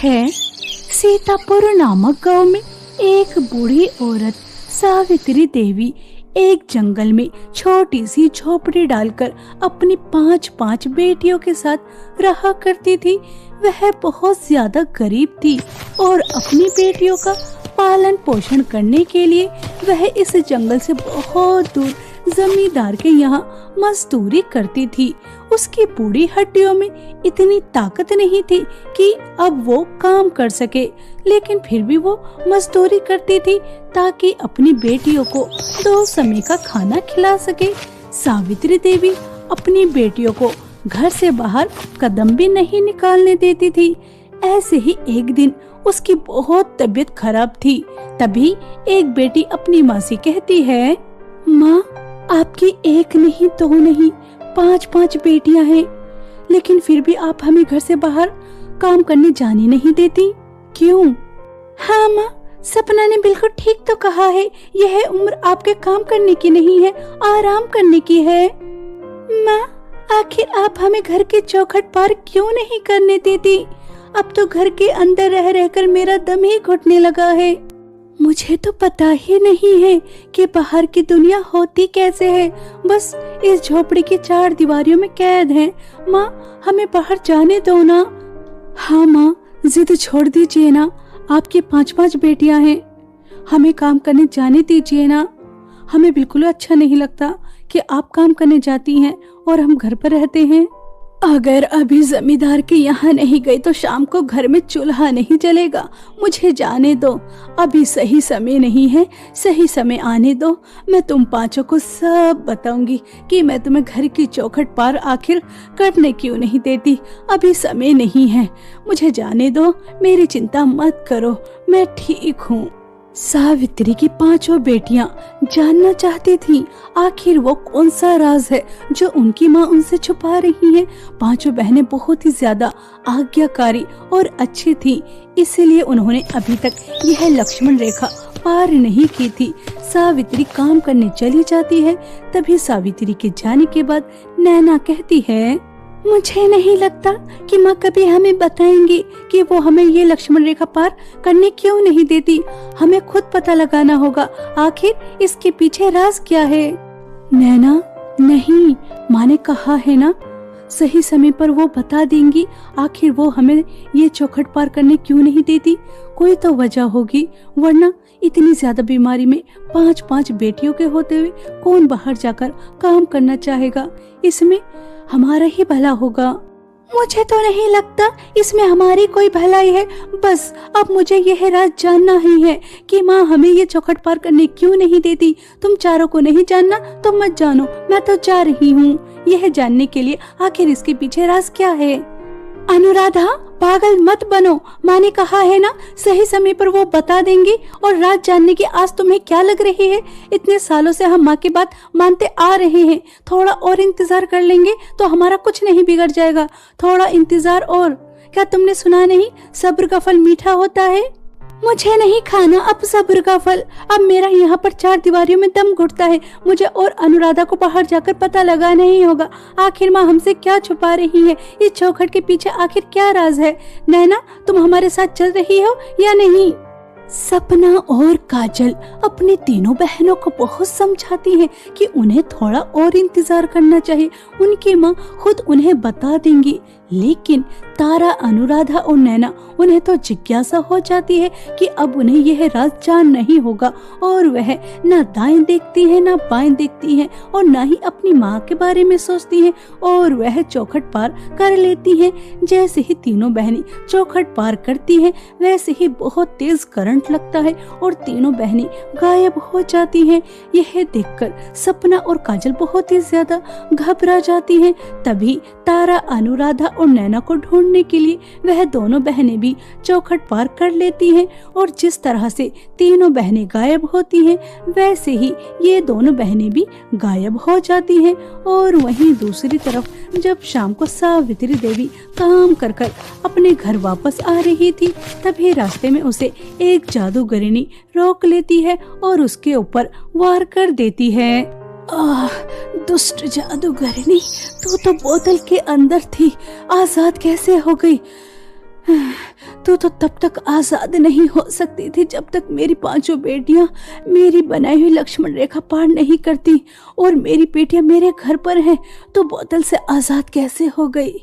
है। सीतापुर नामक गांव में एक बूढ़ी औरत सावित्री देवी एक जंगल में छोटी सी झोपड़ी डालकर अपनी 5 बेटियों के साथ रहा करती थी। वह बहुत ज्यादा गरीब थी और अपनी बेटियों का पालन पोषण करने के लिए वह इस जंगल से बहुत दूर जमींदार के यहाँ मजदूरी करती थी। उसकी बूढ़ी हड्डियों में इतनी ताकत नहीं थी कि अब वो काम कर सके, लेकिन फिर भी वो मजदूरी करती थी ताकि अपनी बेटियों को 2 समय का खाना खिला सके। सावित्री देवी अपनी बेटियों को घर से बाहर कदम भी नहीं निकालने देती थी। ऐसे ही एक दिन उसकी बहुत तबीयत खराब थी। तभी एक बेटी अपनी माँ से कहती है, माँ, आपकी एक नहीं 2 नहीं 5 बेटियां हैं, लेकिन फिर भी आप हमें घर से बाहर काम करने जाने नहीं देती, क्यों? हाँ माँ, सपना ने बिल्कुल ठीक तो कहा है, यह उम्र आपके काम करने की नहीं है, आराम करने की है। माँ, आखिर आप हमें घर के चौखट पार क्यों नहीं करने देती? अब तो घर के अंदर रह रहकर मेरा दम ही घुटने लगा है। मुझे तो पता ही नहीं है कि बाहर की दुनिया होती कैसे है, बस इस झोपड़ी की 4 दीवारियों में कैद हैं। माँ, हमें बाहर जाने दो ना। हाँ माँ, जिद छोड़ दीजिए ना, आपकी 5 बेटियां हैं, हमें काम करने जाने दीजिए ना। हमें बिल्कुल अच्छा नहीं लगता कि आप काम करने जाती हैं और हम घर पर रहते हैं। अगर अभी जमींदार के यहाँ नहीं गई तो शाम को घर में चूल्हा नहीं जलेगा। मुझे जाने दो, अभी सही समय नहीं है, सही समय आने दो। मैं तुम 5 को सब बताऊंगी कि मैं तुम्हें घर की चौखट पार आखिर करने क्यों नहीं देती। अभी समय नहीं है, मुझे जाने दो, मेरी चिंता मत करो, मैं ठीक हूँ। सावित्री की 5 बेटियां जानना चाहती थीं आखिर वो कौन सा राज है जो उनकी माँ उनसे छुपा रही है। 5 बहनें बहुत ही ज्यादा आज्ञाकारी और अच्छी थीं, इसलिए उन्होंने अभी तक यह लक्ष्मण रेखा पार नहीं की थी। सावित्री काम करने चली जाती है। तभी सावित्री के जाने के बाद नैना कहती है, मुझे नहीं लगता कि माँ कभी हमें बताएंगी कि वो हमें ये लक्ष्मण रेखा पार करने क्यों नहीं देती। हमें खुद पता लगाना होगा आखिर इसके पीछे राज क्या है। नैना, नहीं, माँ ने कहा है ना, सही समय पर वो बता देंगी। आखिर वो हमें ये चौखट पार करने क्यों नहीं देती, कोई तो वजह होगी, वरना इतनी ज्यादा बीमारी में 5 बेटियों के होते हुए कौन बाहर जाकर काम करना चाहेगा। इसमें हमारा ही भला होगा। मुझे तो नहीं लगता इसमें हमारी कोई भलाई है, बस अब मुझे यह राज जानना ही है कि माँ हमें ये चौखट पार करने क्यों नहीं देती। तुम चारों को नहीं जानना तो मत जानो, मैं तो जा रही हूँ यह जानने के लिए आखिर इसके पीछे राज क्या है। अनुराधा, पागल मत बनो, माँ ने कहा है ना सही समय पर वो बता देंगी, और राज जानने की आज तुम्हें क्या लग रही है? इतने सालों से हम माँ की बात मानते आ रहे हैं, थोड़ा और इंतजार कर लेंगे तो हमारा कुछ नहीं बिगड़ जाएगा। थोड़ा इंतजार और। क्या तुमने सुना नहीं, सब्र का फल मीठा होता है? मुझे नहीं खाना अब सब्र का फल। अब मेरा यहाँ पर 4 दीवारियों में दम घुटता है। मुझे और अनुराधा को बाहर जाकर पता लगाना ही होगा आखिर माँ हमसे क्या छुपा रही है, इस चौखट के पीछे आखिर क्या राज है। नैना, तुम हमारे साथ चल रही हो या नहीं? सपना और काजल अपनी तीनों बहनों को बहुत समझाती हैं कि उन्हें थोड़ा और इंतजार करना चाहिए, उनकी माँ खुद उन्हें बता देंगी। लेकिन तारा, अनुराधा और नैना, उन्हें तो जिज्ञासा हो जाती है कि अब उन्हें यह राज जान नहीं होगा, और वह न दाएं देखती है न बाएं देखती है और न ही अपनी माँ के बारे में सोचती है, और वह चौखट पार कर लेती है। जैसे ही तीनों बहनें चौखट पार करती हैं, वैसे ही बहुत तेज करंट लगता है और तीनों बहनें गायब हो जाती हैं। यह देखकर सपना और काजल बहुत ही ज्यादा घबरा जाती हैं। तभी तारा, अनुराधा और नैना को ढूंढने के लिए वह दोनों बहनें भी चौखट पार कर लेती हैं, और जिस तरह से तीनों बहनें गायब होती हैं वैसे ही ये दोनों बहनें भी गायब हो जाती हैं। और वहीं दूसरी तरफ जब शाम को सावित्री देवी काम कर कर अपने घर वापस आ रही थी, तभी रास्ते में उसे एक जादूगरनी रोक लेती है और उसके ऊपर वार कर देती है। दुष्ट जादूगरनी, तू तो बोतल के अंदर थी, आजाद कैसे हो गई? तू तो तब तक आजाद नहीं हो सकती थी जब तक मेरी पांचों बेटियां मेरी बनाई हुई लक्ष्मण रेखा पार नहीं करती, और मेरी बेटियां मेरे घर पर हैं तो बोतल से आजाद कैसे हो गई?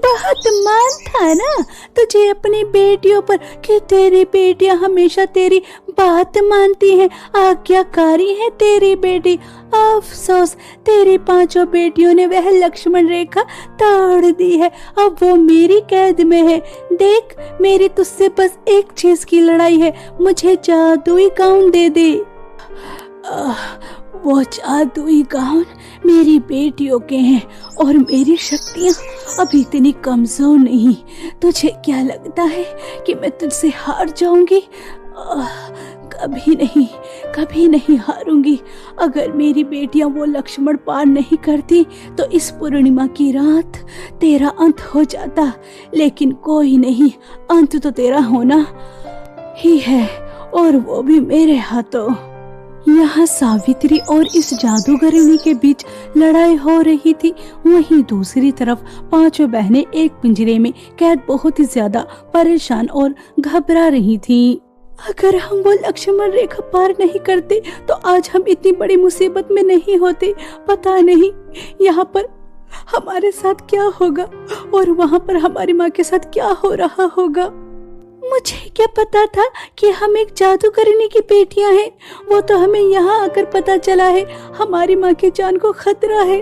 बहुत मान था ना तुझे अपनी बेटियों पर कि तेरी बेटियां हमेशा तेरी बात मानती हैं, आज्ञाकारी है तेरी बेटी। अफसोस तेरी पांचों बेटियों ने वह लक्ष्मण रेखा तोड़ दी है, अब वो मेरी कैद में है। देख, मेरी तुझसे बस एक चीज की लड़ाई है, मुझे जादुई गाउन दे दे। वो जादुई गाउन मेरी बेटियों के हैं और मेरी शक्तियां अभी इतनी कमजोर नहीं। तुझे क्या लगता है कि मैं तुझसे हार जाऊंगी? कभी नहीं हारूंगी। अगर मेरी बेटियां वो लक्ष्मण पार नहीं करती तो इस पूर्णिमा की रात तेरा अंत हो जाता, लेकिन कोई नहीं, अंत तो तेरा होना ही है, और वो भी मेरे हाथों। यहाँ सावित्री और इस जादूगरनी के बीच लड़ाई हो रही थी। वहीं दूसरी तरफ पांचों बहनें एक पिंजरे में कैद बहुत ही ज्यादा परेशान और घबरा रही थीं। अगर हम वो लक्ष्मण रेखा पार नहीं करते तो आज हम इतनी बड़ी मुसीबत में नहीं होते। पता नहीं यहाँ पर हमारे साथ क्या होगा और वहाँ पर हमारी माँ के साथ क्या हो रहा होगा। मुझे क्या पता था कि हम एक जादूगरनी की बेटियां हैं। वो तो हमें यहाँ आकर पता चला है। हमारी माँ की जान को खतरा है।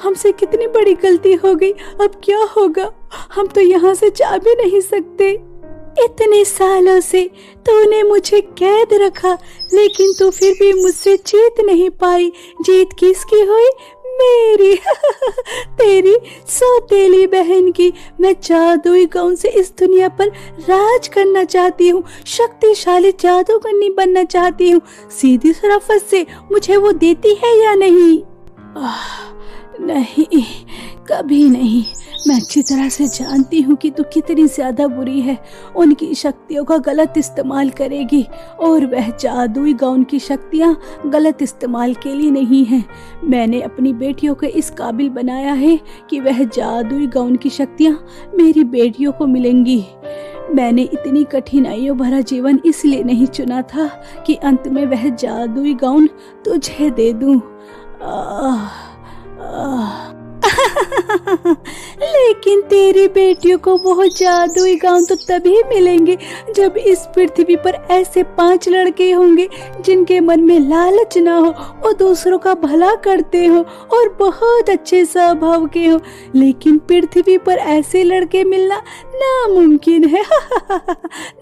हमसे कितनी बड़ी गलती हो गई। अब क्या होगा? हम तो यहाँ से जा भी नहीं सकते। इतने सालों से तूने मुझे कैद रखा, लेकिन तू फिर भी मुझसे जीत नहीं पाई। जीत किसकी हुई? मेरी तेरी सौतेली बहन की। मैं जादुई गाउन से इस दुनिया पर राज करना चाहती हूँ, शक्तिशाली जादूगरनी बनना चाहती हूँ। सीधी शराफत से मुझे वो देती है या नहीं? नहीं, कभी नहीं। मैं अच्छी तरह से जानती हूँ कि तू कितनी ज्यादा बुरी है। उनकी शक्तियों का गलत इस्तेमाल करेगी, और वह जादुई गाउन की शक्तियाँ गलत इस्तेमाल के लिए नहीं है। मैंने अपनी बेटियों को इस काबिल बनाया है कि वह जादुई गाउन की शक्तियाँ मेरी बेटियों को मिलेंगी। मैंने इतनी कठिनाइयों भरा जीवन इसलिए नहीं चुना था कि अंत में वह जादुई गाउन तुझे दे दूं। लेकिन तेरी बेटियों को वो जादुई गाउन तो तभी मिलेंगे जब इस पृथ्वी पर ऐसे 5 लड़के होंगे जिनके मन में लालच ना हो, वो दूसरों का भला करते हो और बहुत अच्छे स्वभाव के हो। लेकिन पृथ्वी पर ऐसे लड़के मिलना नामुमकिन है।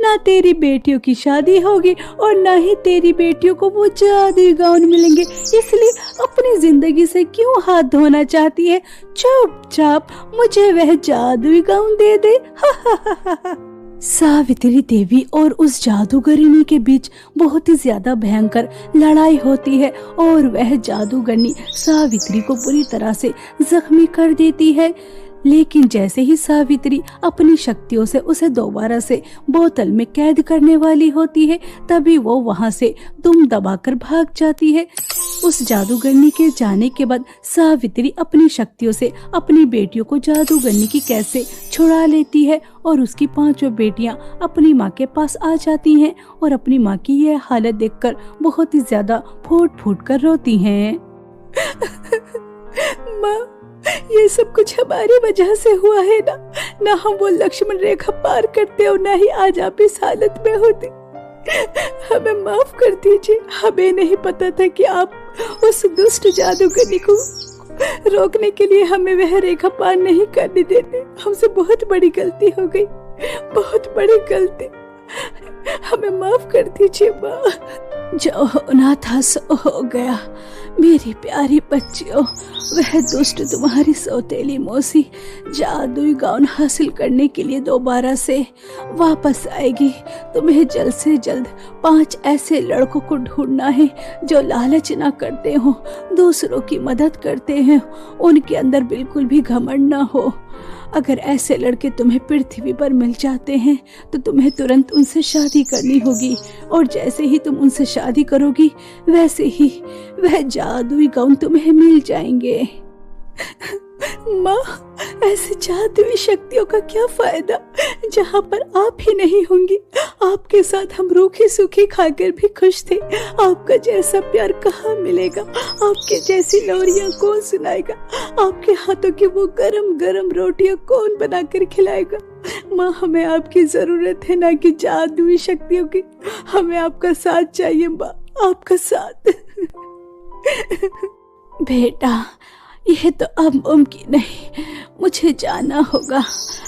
ना तेरी बेटियों की शादी होगी और ना ही तेरी बेटियों को वो जादुई गाउन मिलेंगे। इसलिए अपनी जिंदगी से क्यों हाथ धोना चाहती है? चुपचाप मुझे वह जादुई गाउन दे दे। सावित्री देवी और उस जादूगरनी के बीच बहुत ही ज्यादा भयंकर लड़ाई होती है, और वह जादूगरनी सावित्री को बुरी तरह से जख्मी कर देती है। लेकिन जैसे ही सावित्री अपनी शक्तियों से उसे दोबारा से बोतल में कैद करने वाली होती है, तभी वो वहां से दुम दबाकर भाग जाती है। उस जादूगरनी के जाने के बाद सावित्री अपनी शक्तियों से अपनी बेटियों को जादूगरनी की कैद से छुड़ा लेती है, और उसकी 5 बेटियां अपनी माँ के पास आ जाती हैं और अपनी माँ की यह हालत देखकर बहुत ही ज्यादा फूट फूट कर रोती हैं। माँ, ये सब कुछ हमारी वजह से हुआ है ना हम वो लक्ष्मण रेखा पार करते और ना ही आज आप इस हालत में होते। हमें माफ कर दीजिए। हमें नहीं पता था कि आप उस दुष्ट जादूगरनी को रोकने के लिए हमें वह रेखा पार नहीं करने देते। हमसे बहुत बड़ी गलती हो गई, बहुत बड़ी गलती। हमें माफ कर दीजिए माँ। जो होना था सो हो गया। मेरी प्यारी बच्चियों, वह दुष्ट तुम्हारी सौतेली मौसी जादुई गाउन हासिल करने के लिए दोबारा से वापस आएगी। तुम्हें जल्द से जल्द 5 ऐसे लड़कों को ढूंढना है जो लालच ना करते हो, दूसरों की मदद करते हैं, उनके अंदर बिल्कुल भी घमंड ना हो। अगर ऐसे लड़के तुम्हें पृथ्वी पर मिल जाते हैं तो तुम्हें तुरंत उनसे शादी करनी होगी, और जैसे ही तुम उनसे शादी करोगी वैसे ही वह जादुई गाउन तुम्हें मिल जाएंगे। माँ, ऐसे जादुई शक्तियों का क्या फायदा जहाँ पर आप ही नहीं होंगी। आपके साथ हम रूखी सूखी खाकर भी खुश थे। आपका जैसा प्यार कहाँ मिलेगा, आपके जैसी लोरियां कौन सुनाएगा, आपके हाथों की वो गरम गरम रोटियां कौन बनाकर खिलाएगा। माँ, हमें आपकी जरूरत है, ना कि जादुई शक्तियों की। हमें आपका साथ चाहिए माँ, आपका साथ। बेटा, यह तो अब मुमकिन नहीं, मुझे जाना होगा।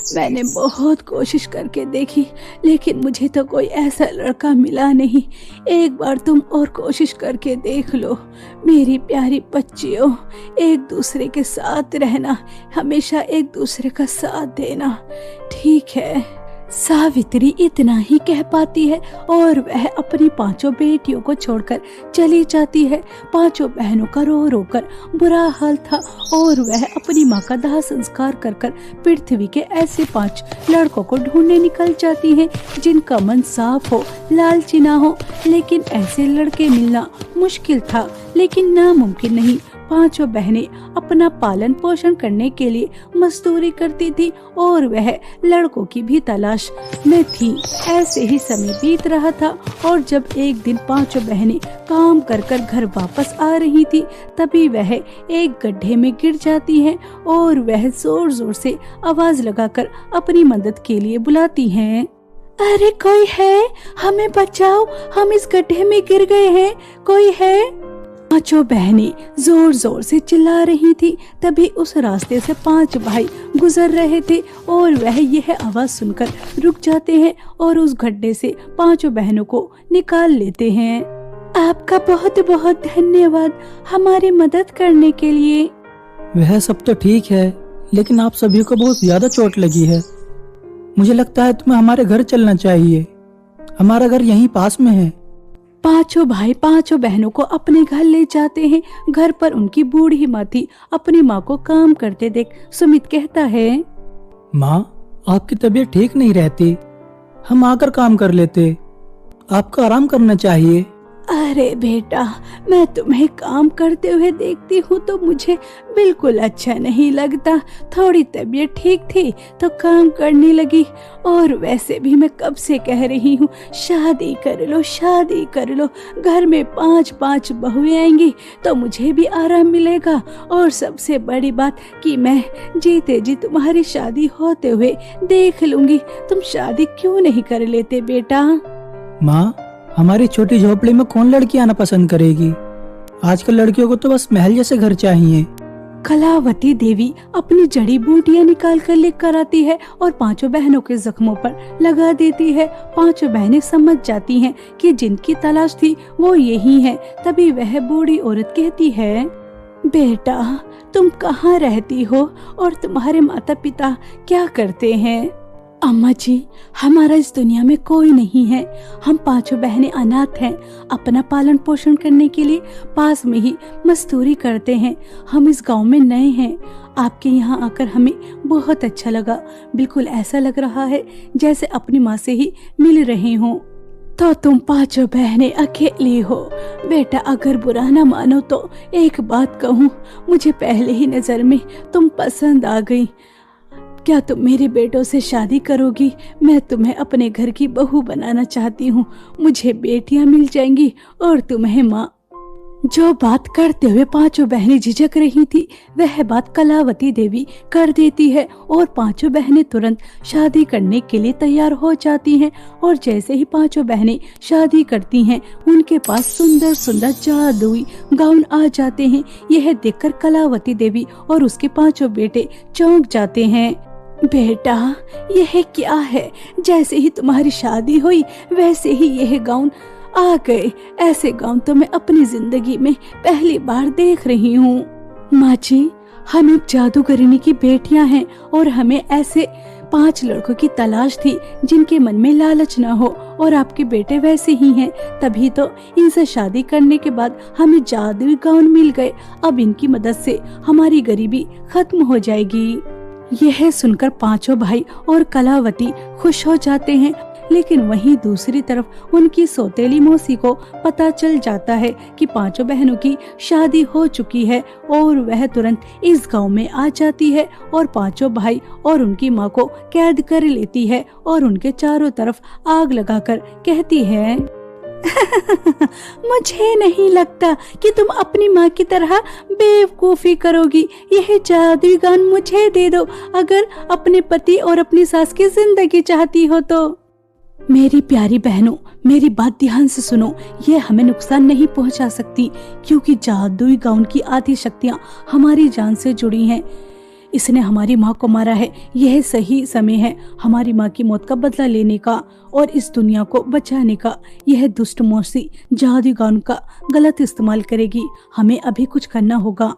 मैंने बहुत कोशिश करके देखी, लेकिन मुझे तो कोई ऐसा लड़का मिला नहीं। एक बार तुम और कोशिश करके देख लो। मेरी प्यारी बच्चियों, एक दूसरे के साथ रहना, हमेशा एक दूसरे का साथ देना, ठीक है। सावित्री इतना ही कह पाती है और वह अपनी पांचों बेटियों को छोड़कर चली जाती है। पांचों बहनों का रो रो कर बुरा हाल था और वह अपनी माँ का दाह संस्कार कर कर पृथ्वी के ऐसे 5 लड़कों को ढूंढने निकल जाती हैं जिनका मन साफ हो, लालची ना हो। लेकिन ऐसे लड़के मिलना मुश्किल था, लेकिन नामुमकिन नहीं। पांचों बहनें अपना पालन पोषण करने के लिए मजदूरी करती थी और वह लड़कों की भी तलाश में थी। ऐसे ही समय बीत रहा था और जब एक दिन पांचों बहनें काम कर कर घर वापस आ रही थी, तभी वह एक गड्ढे में गिर जाती हैं और वह जोर जोर से आवाज लगाकर अपनी मदद के लिए बुलाती हैं। अरे कोई है, हमें बचाओ, हम इस गड्ढे में गिर गए हैं, कोई है। पांचों बहनें जोर जोर से चिल्ला रही थी। तभी उस रास्ते से 5 भाई गुजर रहे थे और वह यह आवाज सुनकर रुक जाते हैं और उस गड्ढे से पांचों बहनों को निकाल लेते हैं। आपका बहुत बहुत धन्यवाद हमारी मदद करने के लिए। वह सब तो ठीक है, लेकिन आप सभी को बहुत ज्यादा चोट लगी है। मुझे लगता है तुम्हें हमारे घर चलना चाहिए, हमारा घर यहीं पास में है। पांचों भाई पांचों बहनों को अपने घर ले जाते हैं। घर पर उनकी बूढ़ी माँ थी। अपनी माँ को काम करते देख सुमित कहता है, माँ, आपकी तबीयत ठीक नहीं रहती, हम आकर काम कर लेते, आपको आराम करना चाहिए। अरे बेटा, मैं तुम्हें काम करते हुए देखती हूँ तो मुझे बिल्कुल अच्छा नहीं लगता। थोड़ी तबीयत ठीक थी तो काम करने लगी, और वैसे भी मैं कब से कह रही हूँ शादी कर लो, शादी कर लो। घर में 5-5 बहुएं आएंगी तो मुझे भी आराम मिलेगा, और सबसे बड़ी बात कि मैं जीते जी तुम्हारी शादी होते हुए देख लूंगी। तुम शादी क्यों नहीं कर लेते बेटा? माँ, हमारी छोटी झोपड़ी में कौन लड़की आना पसंद करेगी? आजकल लड़कियों को तो बस महल जैसे घर चाहिए। कलावती देवी अपनी जड़ी बूटियां निकाल कर लेकर आती है और पांचों बहनों के जख्मों पर लगा देती है। पांचों बहनें समझ जाती हैं कि जिनकी तलाश थी वो यही है। तभी वह बूढ़ी औरत कहती है, बेटा, तुम कहाँ रहती हो और तुम्हारे माता पिता क्या करते हैं? अम्मा जी, हमारा इस दुनिया में कोई नहीं है। हम पांचों बहनें अनाथ हैं। अपना पालन पोषण करने के लिए पास में ही मजदूरी करते हैं। हम इस गांव में नए हैं। आपके यहाँ आकर हमें बहुत अच्छा लगा। बिल्कुल ऐसा लग रहा है जैसे अपनी माँ से ही मिल रहे हों। तो तुम पांचों बहनें अकेली हो। बेटा, अगर बुरा न मानो तो एक बात कहूँ, मुझे पहले ही नजर में तुम पसंद आ गई। क्या तुम मेरे बेटों से शादी करोगी? मैं तुम्हें अपने घर की बहू बनाना चाहती हूँ। मुझे बेटियां मिल जाएंगी और तुम्हें माँ। जो बात करते हुए पांचों बहनें झिझक रही थी, वह बात कलावती देवी कर देती है और पांचों बहनें तुरंत शादी करने के लिए तैयार हो जाती हैं। और जैसे ही पांचों बहनें शादी करती हैं, उनके पास सुंदर सुंदर जादुई गाउन आ जाते हैं। यह देखकर कलावती देवी और उसके पांचों बेटे चौंक जाते हैं। बेटा, यह क्या है? जैसे ही तुम्हारी शादी हुई वैसे ही यह गाउन आ गए। ऐसे गाउन तो मैं अपनी जिंदगी में पहली बार देख रही हूँ। माँ जी, हम एक जादूगरनी की बेटियां हैं और हमें ऐसे 5 लड़कों की तलाश थी जिनके मन में लालच न हो, और आपके बेटे वैसे ही हैं। तभी तो इनसे शादी करने के बाद हमें जादुई गाउन मिल गए। अब इनकी मदद से हमारी गरीबी खत्म हो जाएगी। यह सुनकर पांचों भाई और कलावती खुश हो जाते हैं, लेकिन वहीं दूसरी तरफ उनकी सौतेली मौसी को पता चल जाता है कि पांचों बहनों की शादी हो चुकी है और वह तुरंत इस गांव में आ जाती है और पांचों भाई और उनकी माँ को कैद कर लेती है और उनके चारों तरफ आग लगाकर कहती है मुझे नहीं लगता कि तुम अपनी माँ की तरह बेवकूफी करोगी। यह जादुई गान मुझे दे दो अगर अपने पति और अपनी सास की जिंदगी चाहती हो तो। मेरी प्यारी बहनों, मेरी बात ध्यान से सुनो। यह हमें नुकसान नहीं पहुंचा सकती क्योंकि जादुई गाउन की आधी शक्तियां हमारी जान से जुड़ी हैं। इसने हमारी माँ को मारा है। यह सही समय है हमारी माँ की मौत का बदला लेने का और इस दुनिया को बचाने का। यह दुष्ट मौसी जादुई गाउन का गलत इस्तेमाल करेगी। हमें अभी कुछ करना होगा।